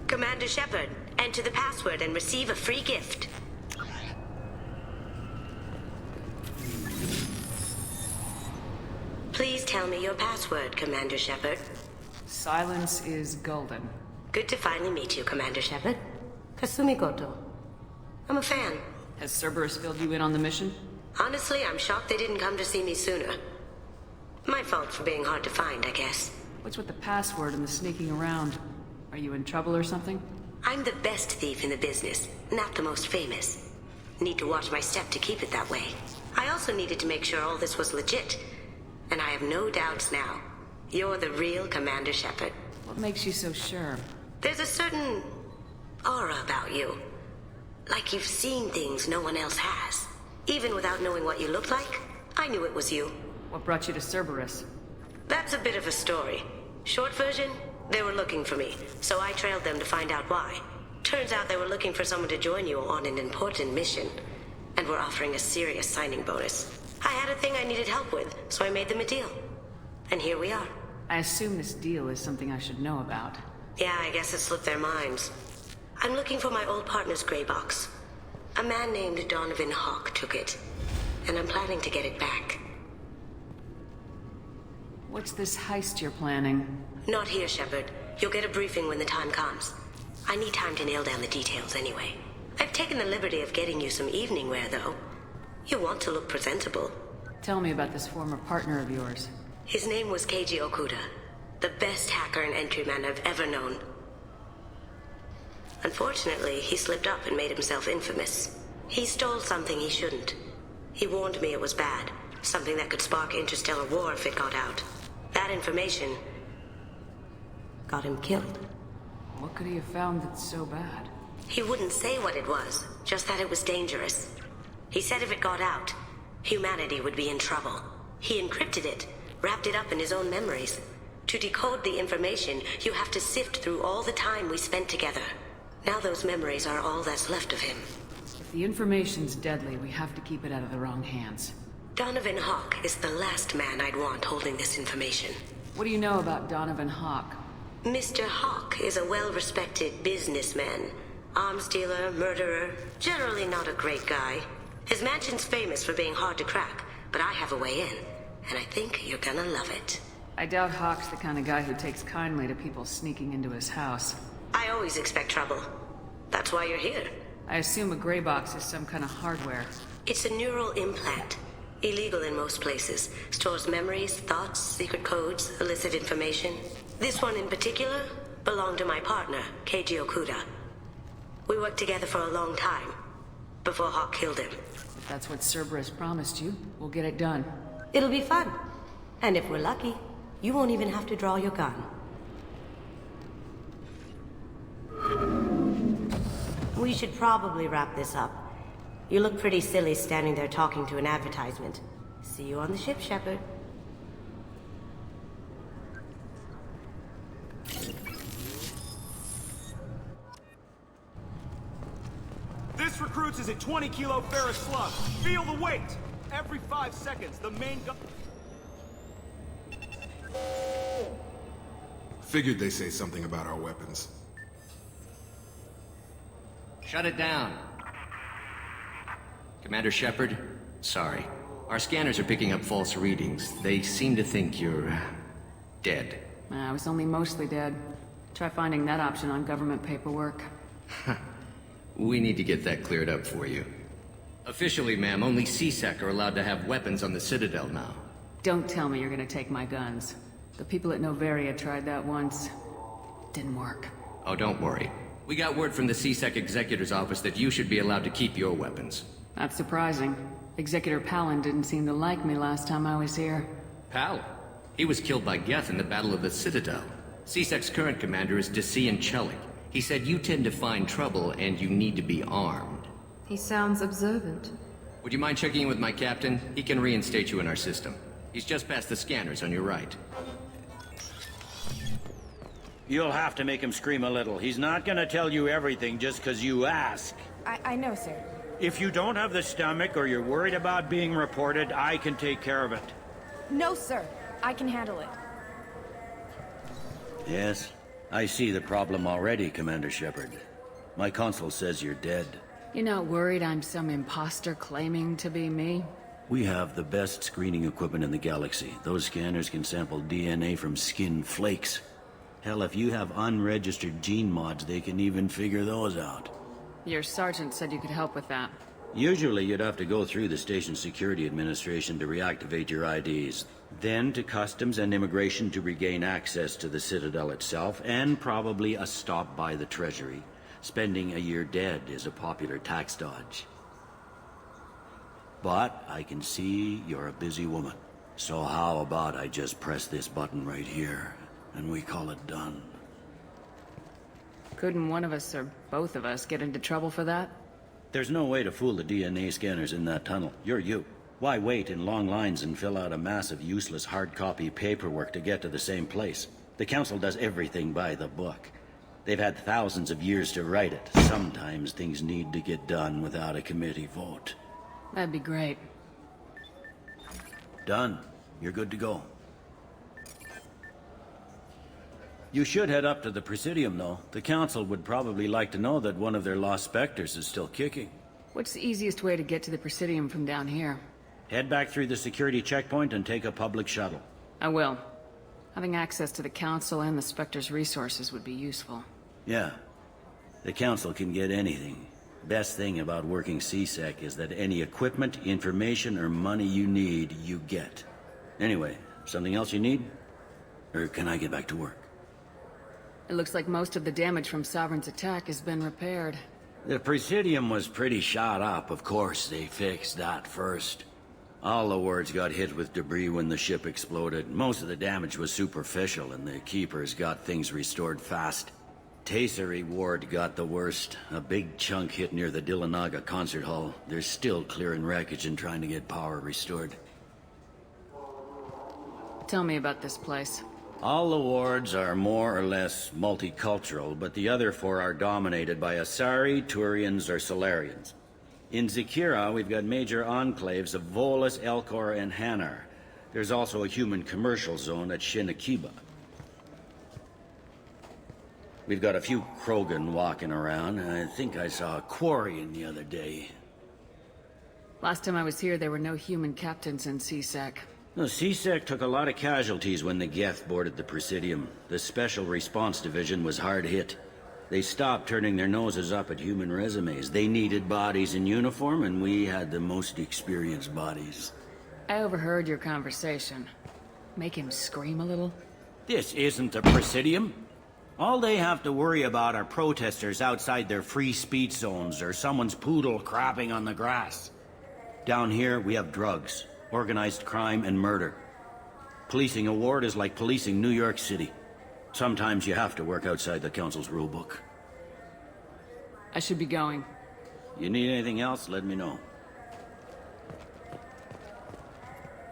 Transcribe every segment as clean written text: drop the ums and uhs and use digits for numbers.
Commander Shepard, enter the password and receive a free gift. Please tell me your password, Commander Shepard. Silence is golden. Good to finally meet you, Commander Shepard. Kasumi Goto. I'm a fan. Has Cerberus filled you in on the mission? Honestly, I'm shocked they didn't come to see me sooner. My fault for being hard to find, I guess. What's with the password and the sneaking around? Are you in trouble or something? I'm the best thief in the business, not the most famous. Need to watch my step to keep it that way. I also needed to make sure all this was legit. And I have no doubts now. You're the real Commander Shepard. What makes you so sure? There's a certain aura about you. Like you've seen things no one else has. Even without knowing what you looked like, I knew it was you. What brought you to Cerberus? That's a bit of a story. Short version, they were looking for me, so I trailed them to find out why. Turns out they were looking for someone to join you on an important mission, and were offering a serious signing bonus. I had a thing I needed help with, so I made them a deal. And here we are. I assume this deal is something I should know about. Yeah, I guess it slipped their minds. I'm looking for my old partner's gray box. A man named Donovan Hawk took it, and I'm planning to get it back. What's this heist you're planning? Not here, Shepard. You'll get a briefing when the time comes. I need time to nail down the details anyway. I've taken the liberty of getting you some evening wear, though. You want to look presentable. Tell me about this former partner of yours. His name was Keiji Okuda, the best hacker and entryman I've ever known. Unfortunately, he slipped up and made himself infamous. He stole something he shouldn't. He warned me it was bad, something that could spark interstellar war if it got out. That information got him killed. What could he have found that's so bad? He wouldn't say what it was, just that it was dangerous. He said if it got out, humanity would be in trouble. He encrypted it, wrapped it up in his own memories. To decode the information, you have to sift through all the time we spent together. Now those memories are all that's left of him. If the information's deadly, we have to keep it out of the wrong hands. Donovan Hawk is the last man I'd want holding this information. What do you know about Donovan Hawk? Mr. Hawk is a well-respected businessman. Arms dealer, murderer, generally not a great guy. His mansion's famous for being hard to crack, but I have a way in, and I think you're gonna love it. I doubt Hawk's the kind of guy who takes kindly to people sneaking into his house. I always expect trouble. That's why you're here. I assume a gray box is some kind of hardware. It's a neural implant. Illegal in most places. Stores memories, thoughts, secret codes, illicit information. This one in particular belonged to my partner, Keiji Okuda. We worked together for a long time, before Hawk killed him. If that's what Cerberus promised you, we'll get it done. It'll be fun. And if we're lucky, you won't even have to draw your gun. We should probably wrap this up. You look pretty silly standing there talking to an advertisement. See you on the ship, Shepard. This recruits is a 20-kilo ferrous slug. Feel the weight! Every 5 seconds, the main gun... Figured they say something about our weapons. Shut it down. Commander Shepard, sorry. Our scanners are picking up false readings. They seem to think you're... dead. I was only mostly dead. Try finding that option on government paperwork. We need to get that cleared up for you. Officially, ma'am, only CSEC are allowed to have weapons on the Citadel now. Don't tell me you're gonna take my guns. The people at Novaria tried that once. Didn't work. Oh, don't worry. We got word from the CSEC Executor's office that you should be allowed to keep your weapons. That's surprising. Executor Palin didn't seem to like me last time I was here. Palin? He was killed by Geth in the Battle of the Citadel. CSEC's current commander is Dossier and Chelik. He said you tend to find trouble and you need to be armed. He sounds observant. Would you mind checking in with my captain? He can reinstate you in our system. He's just past the scanners on your right. You'll have to make him scream a little. He's not gonna tell you everything just because you ask. I know, sir. If you don't have the stomach or you're worried about being reported, I can take care of it. No, sir. I can handle it. Yes, I see the problem already, Commander Shepard. My consul says you're dead. You're not worried I'm some imposter claiming to be me? We have the best screening equipment in the galaxy. Those scanners can sample DNA from skin flakes. Hell, if you have unregistered gene mods, they can even figure those out. Your sergeant said you could help with that. Usually you'd have to go through the station security administration to reactivate your IDs. Then to customs and immigration to regain access to the Citadel itself, and probably a stop by the Treasury. Spending a year dead is a popular tax dodge. But I can see you're a busy woman. So how about I just press this button right here, and we call it done? Couldn't one of us or both of us get into trouble for that? There's no way to fool the DNA scanners in that tunnel. You're you. Why wait in long lines and fill out a massive useless hard copy paperwork to get to the same place? The Council does everything by the book. They've had thousands of years to write it. Sometimes things need to get done without a committee vote. That'd be great. Done. You're good to go. You should head up to the Presidium, though. The Council would probably like to know that one of their lost specters is still kicking. What's the easiest way to get to the Presidium from down here? Head back through the security checkpoint and take a public shuttle. I will. Having access to the Council and the Spectre's resources would be useful. Yeah. The Council can get anything. Best thing about working CSEC is that any equipment, information, or money you need, you get. Anyway, something else you need? Or can I get back to work? It looks like most of the damage from Sovereign's attack has been repaired. The Presidium was pretty shot up, of course. They fixed that first. All the wards got hit with debris when the ship exploded. Most of the damage was superficial, and the Keepers got things restored fast. Tasery Ward got the worst. A big chunk hit near the Dillanaga concert hall. They're still clearing wreckage and trying to get power restored. Tell me about this place. All the wards are more or less multicultural, but the other four are dominated by Asari, Turians, or Solarians. In Zakira, we've got major enclaves of Volus, Elcor, and Hanar. There's also a human commercial zone at Shinakiba. We've got a few Krogan walking around. I think I saw a Quarian the other day. Last time I was here, there were no human captains in CSEC. No, CSEC took a lot of casualties when the Geth boarded the Presidium. The Special Response Division was hard hit. They stopped turning their noses up at human resumes. They needed bodies in uniform, and we had the most experienced bodies. I overheard your conversation. Make him scream a little? This isn't the Presidium. All they have to worry about are protesters outside their free speech zones or someone's poodle crapping on the grass. Down here, we have drugs, organized crime, and murder. Policing a ward is like policing New York City. Sometimes you have to work outside the Council's rulebook. I should be going. You need anything else, let me know.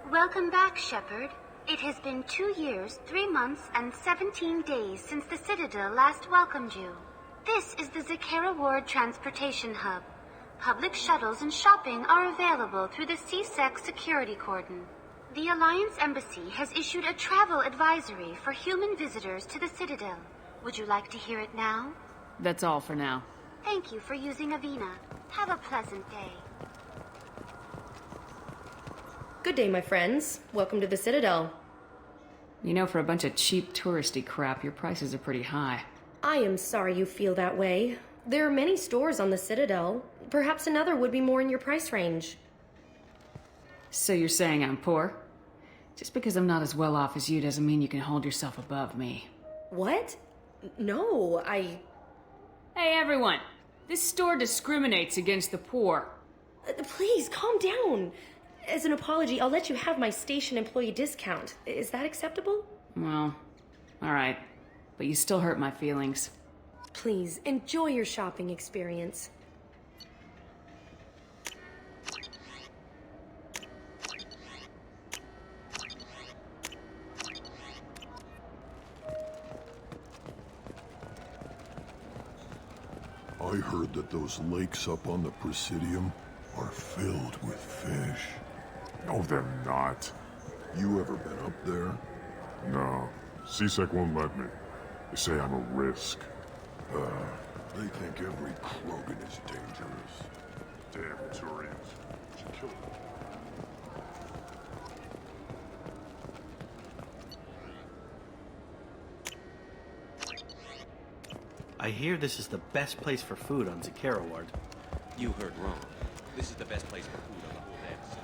Welcome back, Shepard. It has been 2 years, 3 months, and 17 days since the Citadel last welcomed you. This is the Zakera Ward Transportation Hub. Public shuttles and shopping are available through the CSEC security cordon. The Alliance Embassy has issued a travel advisory for human visitors to the Citadel. Would you like to hear it now? That's all for now. Thank you for using Avina. Have a pleasant day. Good day, my friends. Welcome to the Citadel. You know, for a bunch of cheap touristy crap, your prices are pretty high. I am sorry you feel that way. There are many stores on the Citadel. Perhaps another would be more in your price range. So you're saying I'm poor? Just because I'm not as well off as you doesn't mean you can hold yourself above me. What? No, Hey everyone! This store discriminates against the poor. Please, calm down. As an apology, I'll let you have my station employee discount. Is that acceptable? Well, alright. But you still hurt my feelings. Please, enjoy your shopping experience. I heard that those lakes up on the Presidium are filled with fish. No, they're not. You ever been up there? No. CSEC won't let me. They say I'm a risk. They think every Krogan is dangerous. Damn Turians. Should kill them. I hear this is the best place for food on Zakera Ward. You heard wrong. This is the best place for food on the whole X.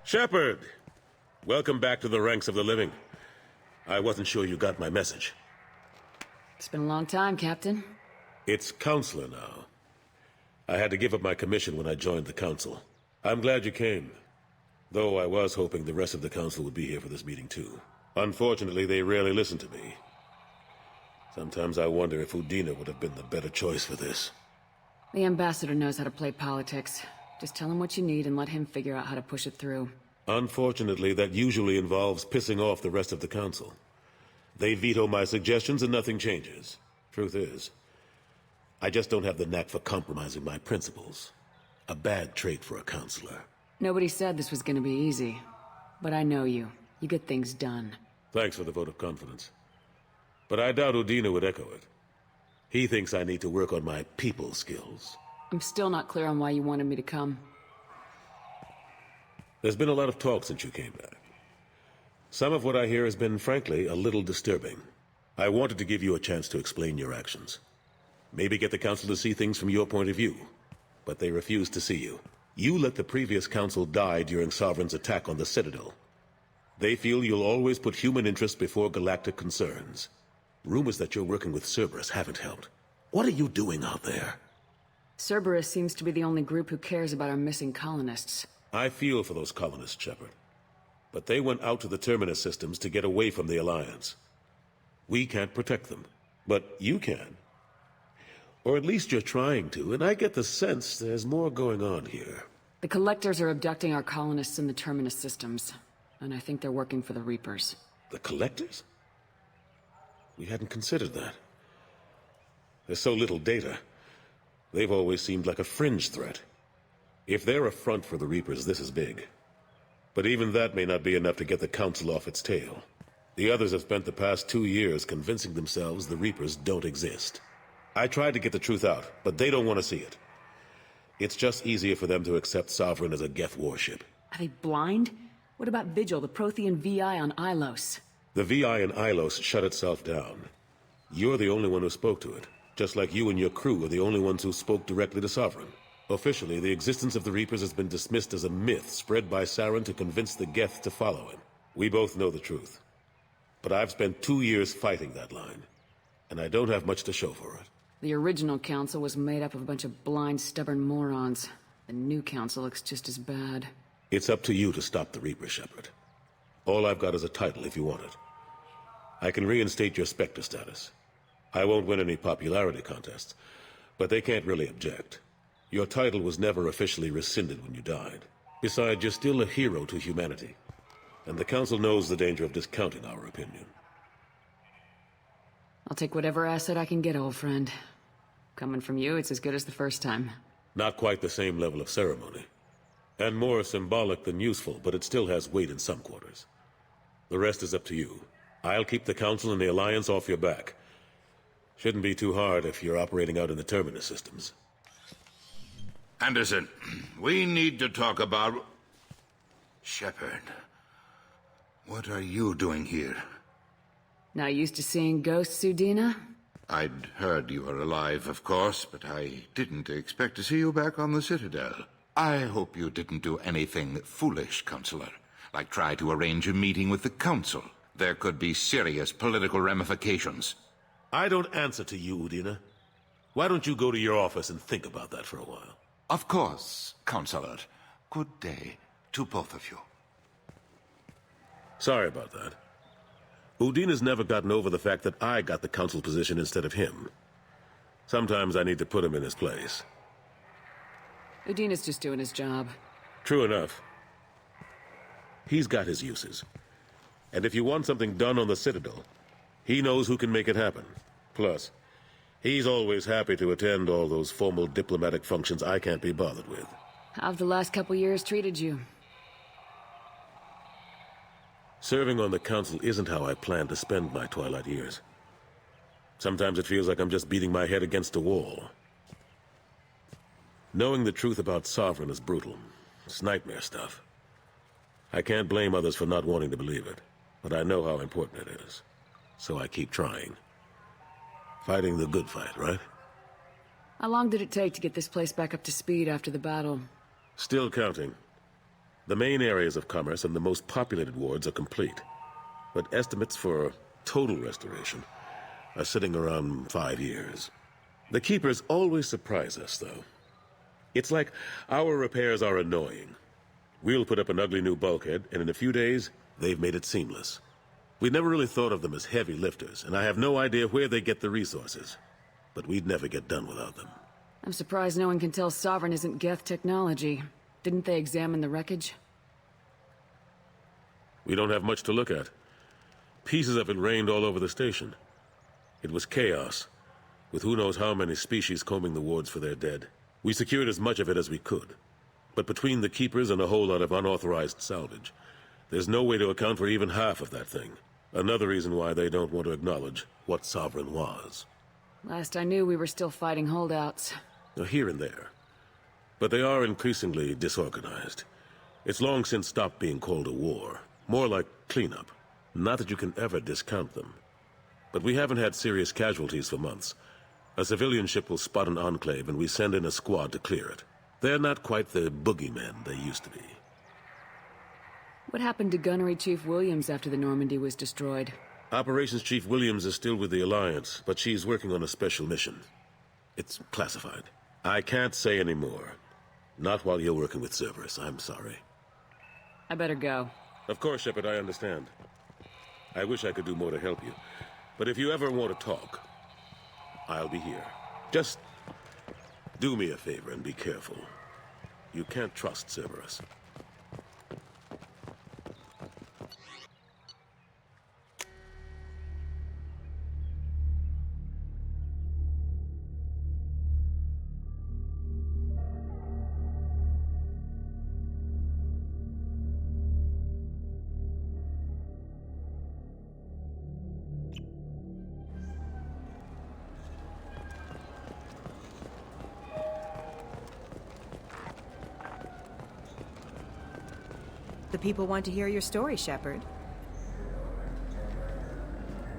Shepard! Welcome back to the ranks of the living. I wasn't sure you got my message. It's been a long time, Captain. It's Counselor now. I had to give up my commission when I joined the Council. I'm glad you came. Though I was hoping the rest of the Council would be here for this meeting too. Unfortunately, they rarely listen to me. Sometimes I wonder if Udina would have been the better choice for this. The Ambassador knows how to play politics. Just tell him what you need and let him figure out how to push it through. Unfortunately, that usually involves pissing off the rest of the Council. They veto my suggestions and nothing changes. Truth is, I just don't have the knack for compromising my principles. A bad trait for a counselor. Nobody said this was gonna be easy. But I know you. You get things done. Thanks for the vote of confidence. But I doubt Udina would echo it. He thinks I need to work on my people skills. I'm still not clear on why you wanted me to come. There's been a lot of talk since you came back. Some of what I hear has been, frankly, a little disturbing. I wanted to give you a chance to explain your actions. Maybe get the Council to see things from your point of view. But they refused to see you. You let the previous Council die during Sovereign's attack on the Citadel. They feel you'll always put human interests before galactic concerns. Rumors that you're working with Cerberus haven't helped. What are you doing out there? Cerberus seems to be the only group who cares about our missing colonists. I feel for those colonists, Shepard. But they went out to the Terminus systems to get away from the Alliance. We can't protect them, but you can. Or at least you're trying to, and I get the sense there's more going on here. The Collectors are abducting our colonists in the Terminus systems, and I think they're working for the Reapers. The Collectors? We hadn't considered that. There's so little data. They've always seemed like a fringe threat. If they're a front for the Reapers, this is big. But even that may not be enough to get the Council off its tail. The others have spent the past 2 years convincing themselves the Reapers don't exist. I tried to get the truth out, but they don't want to see it. It's just easier for them to accept Sovereign as a Geth warship. Are they blind? What about Vigil, the Prothean VI on Ilos? The VI in Ilos shut itself down. You're the only one who spoke to it, just like you and your crew are the only ones who spoke directly to Sovereign. Officially, the existence of the Reapers has been dismissed as a myth spread by Saren to convince the Geth to follow him. We both know the truth. But I've spent 2 years fighting that line, and I don't have much to show for it. The original council was made up of a bunch of blind, stubborn morons. The new council looks just as bad. It's up to you to stop the Reaper, Shepard. All I've got is a title if you want it. I can reinstate your Spectre status. I won't win any popularity contests, but they can't really object. Your title was never officially rescinded when you died. Besides, you're still a hero to humanity. And the Council knows the danger of discounting our opinion. I'll take whatever asset I can get, old friend. Coming from you, it's as good as the first time. Not quite the same level of ceremony. And more symbolic than useful, but it still has weight in some quarters. The rest is up to you. I'll keep the Council and the Alliance off your back. Shouldn't be too hard if you're operating out in the Terminus systems. Anderson, we need to talk about... Shepard, what are you doing here? Not used to seeing ghosts, Udina? I'd heard you were alive, of course, but I didn't expect to see you back on the Citadel. I hope you didn't do anything foolish, Counselor, like try to arrange a meeting with the Council. There could be serious political ramifications. I don't answer to you, Udina. Why don't you go to your office and think about that for a while? Of course, Counselor. Good day to both of you. Sorry about that. Udina's never gotten over the fact that I got the Council position instead of him. Sometimes I need to put him in his place. Udina's just doing his job. True enough. He's got his uses. And if you want something done on the Citadel, he knows who can make it happen. Plus, he's always happy to attend all those formal diplomatic functions I can't be bothered with. How've the last couple years treated you? Serving on the Council isn't how I plan to spend my twilight years. Sometimes it feels like I'm just beating my head against a wall. Knowing the truth about Sovereign is brutal. It's nightmare stuff. I can't blame others for not wanting to believe it, but I know how important it is. So I keep trying. Fighting the good fight, right? How long did it take to get this place back up to speed after the battle? Still counting. The main areas of commerce and the most populated wards are complete. But estimates for total restoration are sitting around 5 years. The Keepers always surprise us, though. It's like our repairs are annoying. We'll put up an ugly new bulkhead, and in a few days, they've made it seamless. We never really thought of them as heavy lifters, and I have no idea where they get the resources. But we'd never get done without them. I'm surprised no one can tell Sovereign isn't Geth technology. Didn't they examine the wreckage? We don't have much to look at. Pieces of it rained all over the station. It was chaos, with who knows how many species combing the wards for their dead. We secured as much of it as we could. But between the Keepers and a whole lot of unauthorized salvage, there's no way to account for even half of that thing. Another reason why they don't want to acknowledge what Sovereign was. Last I knew, we were still fighting holdouts. Here and there. But they are increasingly disorganized. It's long since stopped being called a war. More like cleanup. Not that you can ever discount them. But we haven't had serious casualties for months. A civilian ship will spot an enclave and we send in a squad to clear it. They're not quite the boogeymen they used to be. What happened to Gunnery Chief Williams after the Normandy was destroyed? Operations Chief Williams is still with the Alliance, but she's working on a special mission. It's classified. I can't say any more. Not while you're working with Cerberus, I'm sorry. I better go. Of course, Shepard, I understand. I wish I could do more to help you. But if you ever want to talk, I'll be here. Just do me a favor and be careful. You can't trust Cerberus. The people want to hear your story, Shepard.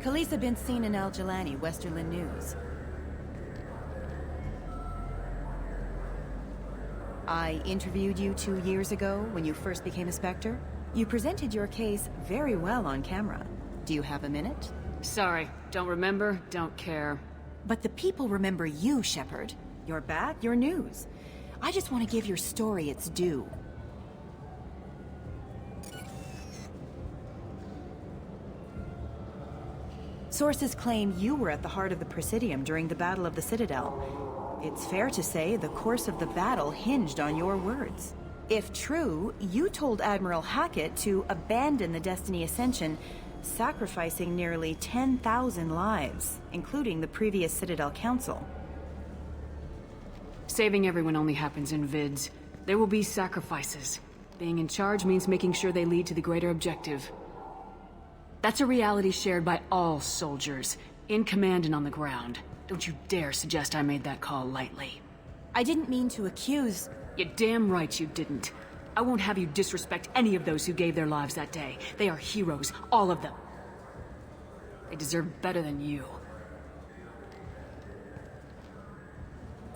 Khaleesa been seen in Al Jelani, Westerland News. I interviewed you 2 years ago when you first became a Spectre. You presented your case very well on camera. Do you have a minute? Sorry, don't remember, don't care. But the people remember you, Shepard. You're back, your news. I just want to give your story its due. Sources claim you were at the heart of the Presidium during the Battle of the Citadel. It's fair to say the course of the battle hinged on your words. If true, you told Admiral Hackett to abandon the Destiny Ascension, sacrificing nearly 10,000 lives, including the previous Citadel Council. Saving everyone only happens in vids. There will be sacrifices. Being in charge means making sure they lead to the greater objective. That's a reality shared by all soldiers, in command and on the ground. Don't you dare suggest I made that call lightly. I didn't mean to accuse... You're damn right you didn't. I won't have you disrespect any of those who gave their lives that day. They are heroes, all of them. They deserve better than you.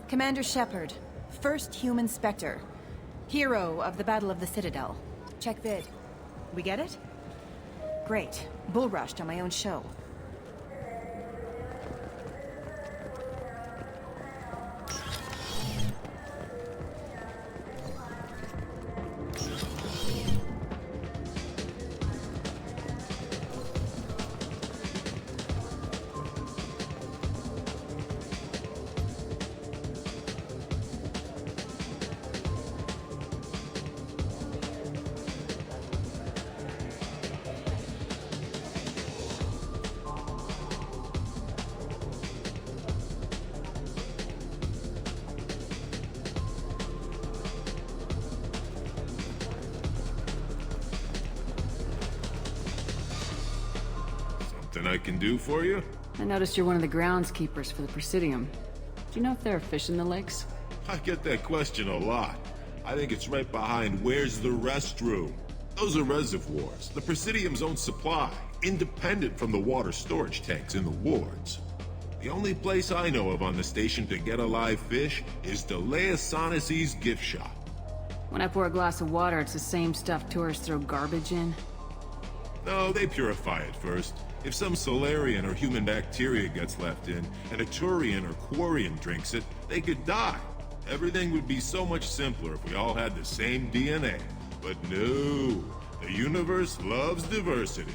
Commander Shepard, first human Spectre. Hero of the Battle of the Citadel. Check vid. We get it? Great. Bull rushed on my own show. Something I can do for you? I noticed you're one of the groundskeepers for the Presidium. Do you know if there are fish in the lakes? I get that question a lot. I think it's right behind where's the restroom. Those are reservoirs, the Presidium's own supply, independent from the water storage tanks in the wards. The only place I know of on the station to get a live fish is Delea Sonesi's gift shop. When I pour a glass of water, it's the same stuff tourists throw garbage in? No, they purify it first. If some Solarian or human bacteria gets left in, and a Turian or Quarian drinks it, they could die. Everything would be so much simpler if we all had the same DNA. But no, the universe loves diversity.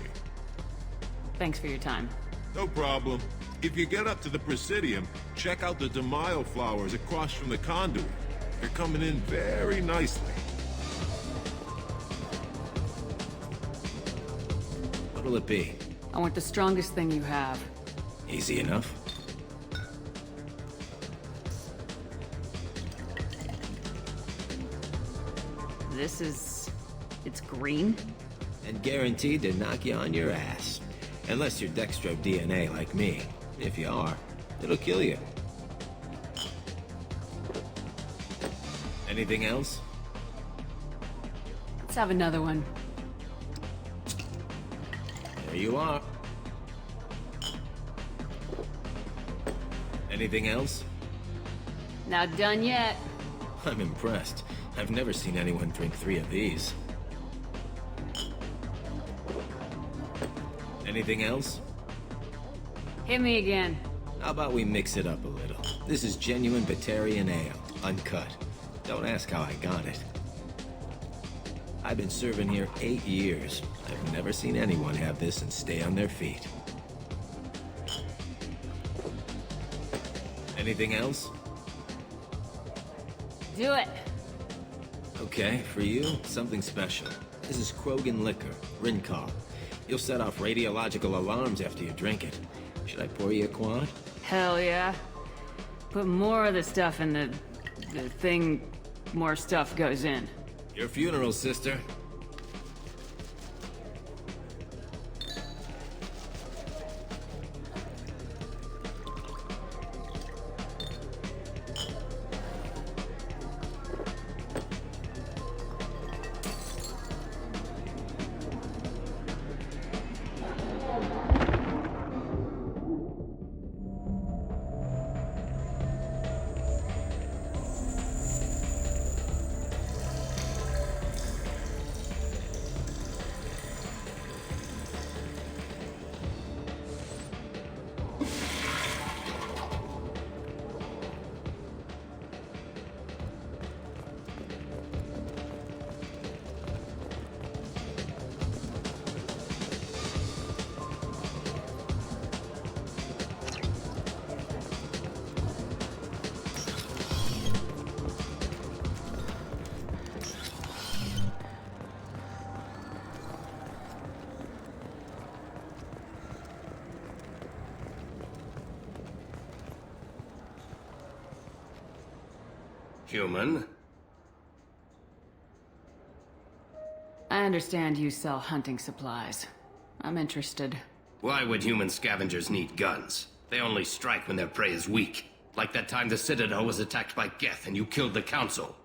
Thanks for your time. No problem. If you get up to the Presidium, check out the De Mayo flowers across from the conduit. They're coming in very nicely. What'll it be? I want the strongest thing you have. Easy enough. It's green? And guaranteed to knock you on your ass. Unless you're Dextro DNA like me. If you are, it'll kill you. Anything else? Let's have another one. There you are. Anything else? Not done yet. I'm impressed. I've never seen anyone drink 3 of these. Anything else? Hit me again. How about we mix it up a little? This is genuine Batarian ale, uncut. Don't ask how I got it. I've been serving here 8 years. I've never seen anyone have this and stay on their feet. Anything else? Do it. Okay, for you, something special. This is Krogan liquor, Rincol. You'll set off radiological alarms after you drink it. Should I pour you a quad? Hell yeah. Put more of the stuff in the thing more stuff goes in. Your funeral, sister. Human? I understand you sell hunting supplies. I'm interested. Why would human scavengers need guns? They only strike when their prey is weak. Like that time the Citadel was attacked by Geth and you killed the Council.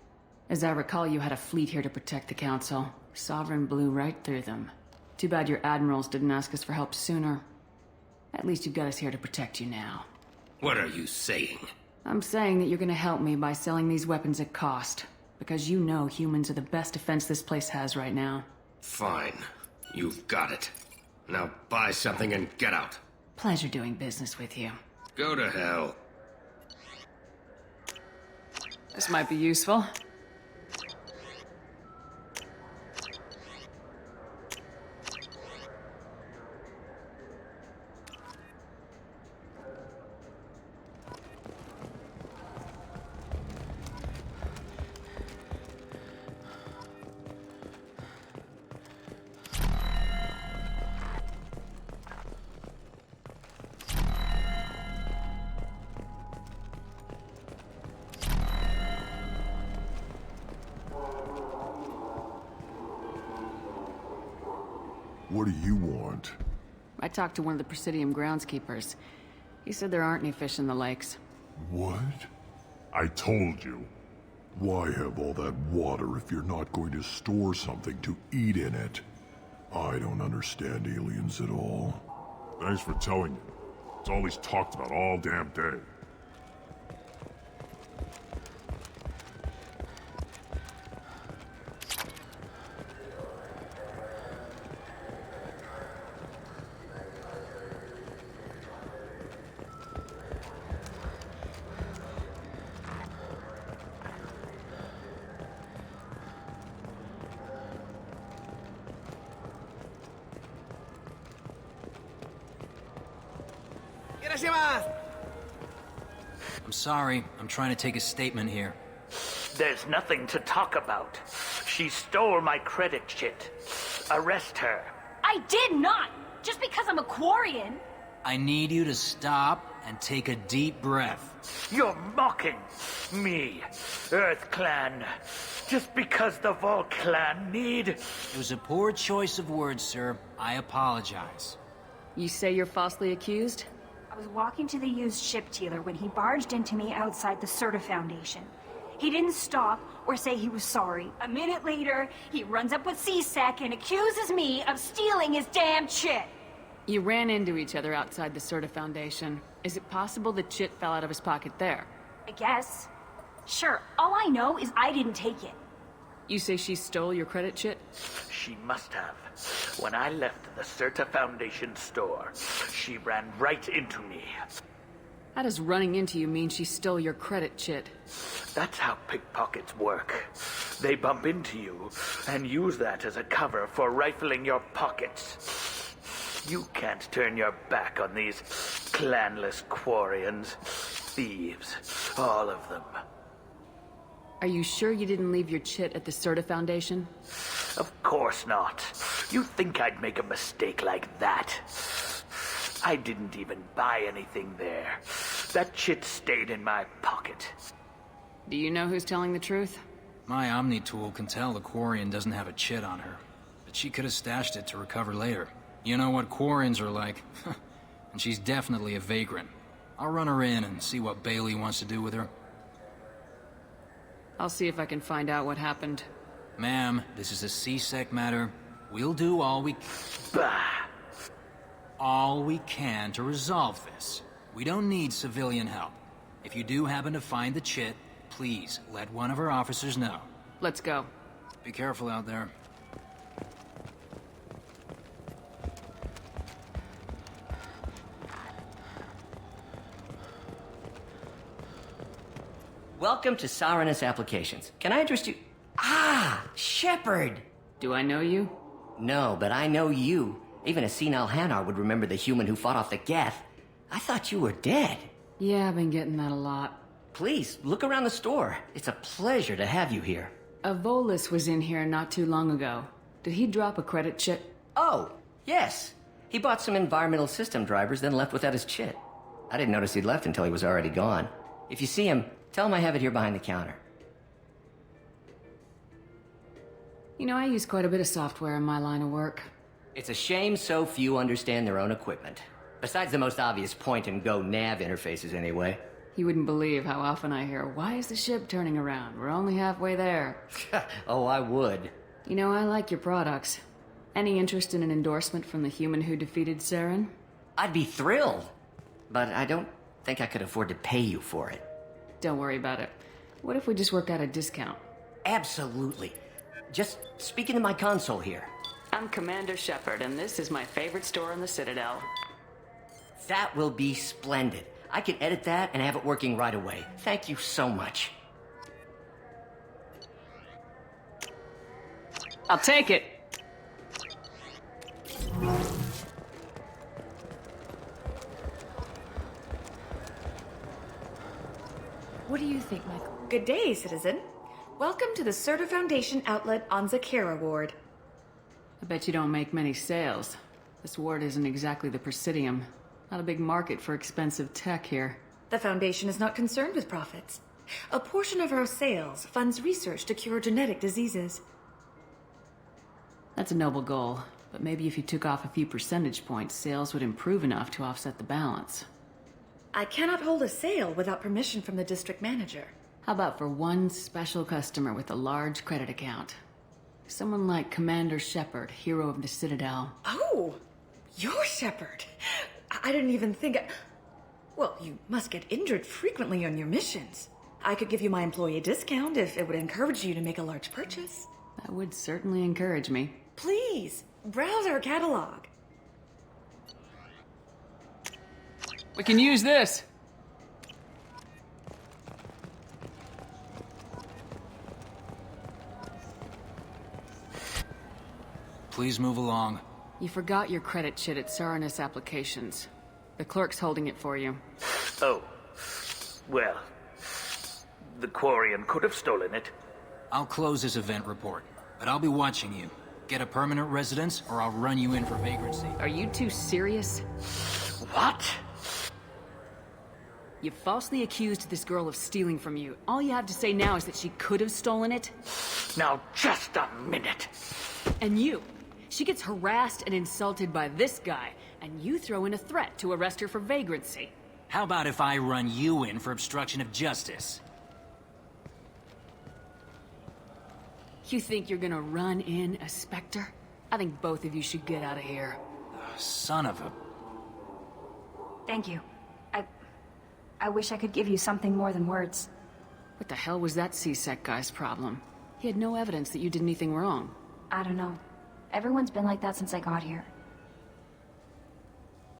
As I recall, you had a fleet here to protect the Council. Sovereign blew right through them. Too bad your admirals didn't ask us for help sooner. At least you've got us here to protect you now. What are you saying? I'm saying that you're gonna help me by selling these weapons at cost. Because you know humans are the best defense this place has right now. Fine. You've got it. Now buy something and get out. Pleasure doing business with you. Go to hell. This might be useful. What do you want? I talked to one of the Presidium groundskeepers. He said there aren't any fish in the lakes. What? I told you. Why have all that water if you're not going to store something to eat in it? I don't understand aliens at all. Thanks for telling me. It's all he's talked about all damn day. I'm sorry. I'm trying to take a statement here. There's nothing to talk about. She stole my credit chit. Arrest her. I did not! Just because I'm a Quarian. I need you to stop and take a deep breath. You're mocking me, Earth Clan. Just because the Vol Clan need... It was a poor choice of words, sir. I apologize. You say you're falsely accused? I was walking to the used ship dealer when he barged into me outside the Serta Foundation. He didn't stop or say he was sorry. A minute later, he runs up with C-Sec and accuses me of stealing his damn chit. You ran into each other outside the Serta Foundation. Is it possible the chit fell out of his pocket there? I guess. Sure, all I know is I didn't take it. You say she stole your credit chit? She must have. When I left the Serta Foundation store, she ran right into me. How does running into you mean she stole your credit chit? That's how pickpockets work. They bump into you and use that as a cover for rifling your pockets. You can't turn your back on these clanless Quarians. Thieves, all of them. Are you sure you didn't leave your chit at the Serta Foundation? Of course not. You think I'd make a mistake like that? I didn't even buy anything there. That chit stayed in my pocket. Do you know who's telling the truth? My Omni tool can tell the Quarian doesn't have a chit on her, but she could have stashed it to recover later. You know what Quarians are like. And she's definitely a vagrant. I'll run her in and see what Bailey wants to do with her. I'll see if I can find out what happened. Ma'am, this is a C-Sec matter. We'll do all we can to resolve this. We don't need civilian help. If you do happen to find the chit, please let one of our officers know. Let's go. Be careful out there. Welcome to Saranus Applications. Can I interest you? Ah, Shepard! Do I know you? No, but I know you. Even a senile Hanar would remember the human who fought off the Geth. I thought you were dead. Yeah, I've been getting that a lot. Please, look around the store. It's a pleasure to have you here. A Volus was in here not too long ago. Did he drop a credit chit? Oh, yes. He bought some environmental system drivers, then left without his chit. I didn't notice he'd left until he was already gone. If you see him, tell him I have it here behind the counter. You know, I use quite a bit of software in my line of work. It's a shame so few understand their own equipment. Besides the most obvious point-and-go nav interfaces, anyway. You wouldn't believe how often I hear, "Why is the ship turning around? We're only halfway there." Oh, I would. You know, I like your products. Any interest in an endorsement from the human who defeated Saren? I'd be thrilled. But I don't think I could afford to pay you for it. Don't worry about it. What if we just work out a discount? Absolutely. Just speaking to my console here. I'm Commander Shepard, and this is my favorite store in the Citadel. That will be splendid. I can edit that and have it working right away. Thank you so much. I'll take it. What do you think, Michael? Good day, citizen. Welcome to the Certa Foundation outlet on Zakera Ward. I bet you don't make many sales. This ward isn't exactly the Presidium. Not a big market for expensive tech here. The Foundation is not concerned with profits. A portion of our sales funds research to cure genetic diseases. That's a noble goal, but maybe if you took off a few percentage points, sales would improve enough to offset the balance. I cannot hold a sale without permission from the district manager. How about for one special customer with a large credit account? Someone like Commander Shepard, hero of the Citadel. Oh, you're Shepard. I didn't even think... Well, you must get injured frequently on your missions. I could give you my employee discount if it would encourage you to make a large purchase. That would certainly encourage me. Please, browse our catalog. We can use this! Please move along. You forgot your credit chit at Saranus Applications. The clerk's holding it for you. Oh. Well, the Quarian could have stolen it. I'll close this event report, but I'll be watching you. Get a permanent residence, or I'll run you in for vagrancy. Are you two serious? What? You falsely accused this girl of stealing from you. All you have to say now is that she could have stolen it? Now, just a minute. And you. She gets harassed and insulted by this guy, and you throw in a threat to arrest her for vagrancy. How about if I run you in for obstruction of justice? You think you're gonna run in a Spectre? I think both of you should get out of here. Son of a... Thank you. I wish I could give you something more than words. What the hell was that C-Sec guy's problem? He had no evidence that you did anything wrong. I don't know. Everyone's been like that since I got here.